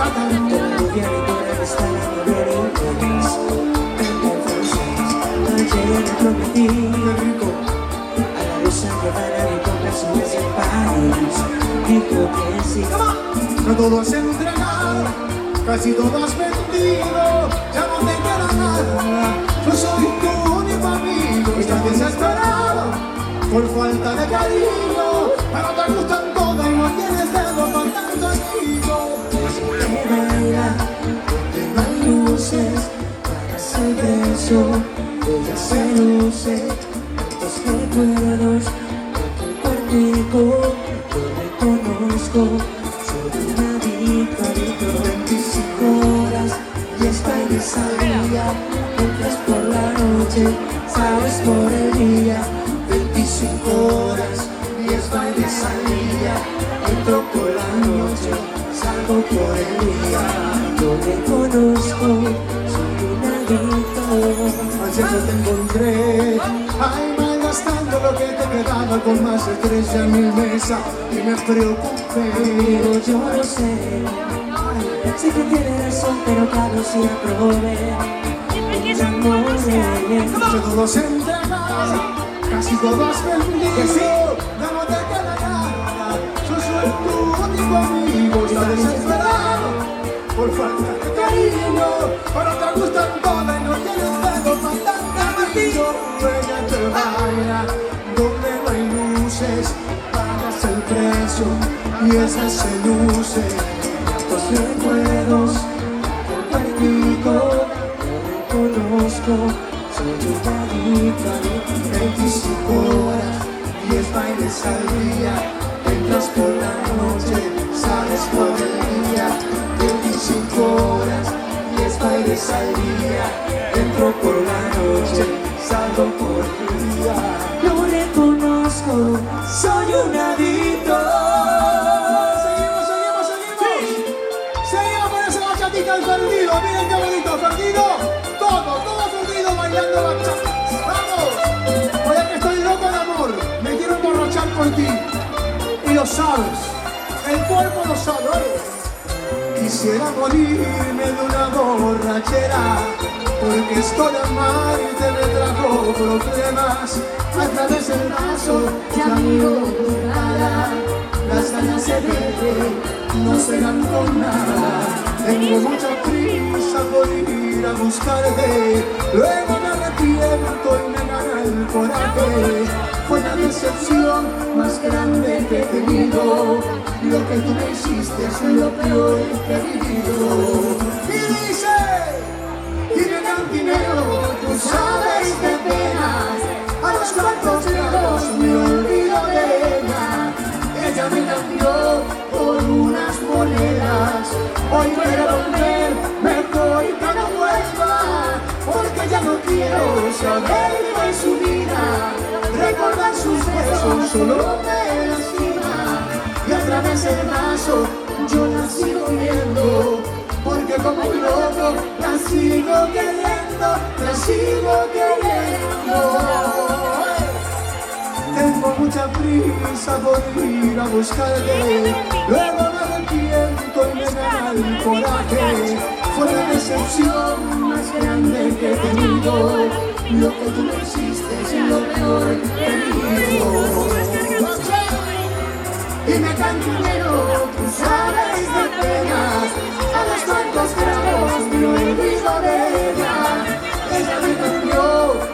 Todo viene por el estado de interés. Ayer le prometí a la luz llevar mi complacencia en París. Dijo que sí. No todo has entregado, casi todo has vendido, ya no te queda nada. Yo soy tu único amigo, estás desesperado por falta de cariño, pero te gustan todas y no tienes dedo para tanto amigo. Que baila, donde no hay luces, pagas el beso, ella se luce. Estos recuerdos, aquel cuartico, yo reconozco. Soy una adicto, 25 horas y es baile salida. Entras por la noche, sabes por el día. 25 horas y es baile salida. Entro por la noche, salgo por el día. Yo reconozco, soy un adicto. Ayer te encontré, ay, malgastando lo que te quedaba con más de 13.000 mesas y me preocupé. Pero yo lo sé, sé que tiene razón, pero Carlos sí aprobé. Yo todo has entregado, casi todo has vendido, ya no te queda nada. Yo soy tu único amigo, estás desesperado por falta de cariño, pero te gustan todas y no tienes dedo para tanta martillo. Ella te baila donde no hay luces, pagas el precio y esa se luce. Estos recuerdos compartido, yo reconozco, soy un adicto. 25 horas y es bailes al día, entras por la noche, sales por el día. 25 horas y es bailes al día, entro por la noche, salgo por el día. Lo reconozco, soy un adicto. Seguimos con esa bachatita al perdido, miren qué bonito, perdido, todo perdido bailando bachata. ¡Vamos! Oye que estoy loco de amor, me quiero emborrachar por ti, y lo sabes, el cuerpo lo sabe, oye. Quisiera morirme de una borrachera, porque esto de amarte me trajo problemas. A través del vaso ya miro tu cara, las ganas de verte no se dan con nada. Tengo mucha prisa por ir a buscarte, luego me arrepiento y me gana el coraje. Fue la decepción más grande que he tenido, lo que tú me hiciste es lo peor que he vivido. Y dice, dime cantinero, tú sabes de penas, a los cuantos grados me olvido de ella. Ella me cambió por unas monedas, hoy quiero volver, mejor que no vuelva, porque ya no quiero saber de su vida. Recordar sus besos solo me lastima, y a través del vaso yo la sigo viendo, porque como un loco la sigo queriendo, la sigo queriendo. Tengo mucha prisa por ir a buscarte, luego me arrepiento y me gana el coraje. Fue la decepción más grande que he tenido, lo que tú me hiciste es lo peor que he vivido. Dime cantinero, tú sabes de penas, a los cuantos tragos me olvido de ella. Ella me cambió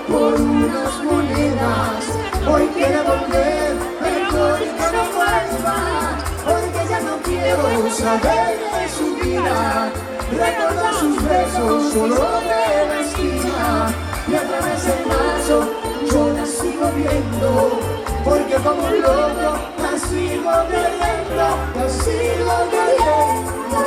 por unas monedas, hoy quiere volver, mejor que no vuelva, porque ya no quiero saber de su vida. Recordar sus besos solo me lastima, y a través del vaso yo la sigo viendo, porque como un loco la sigo queriendo, la sigo queriendo.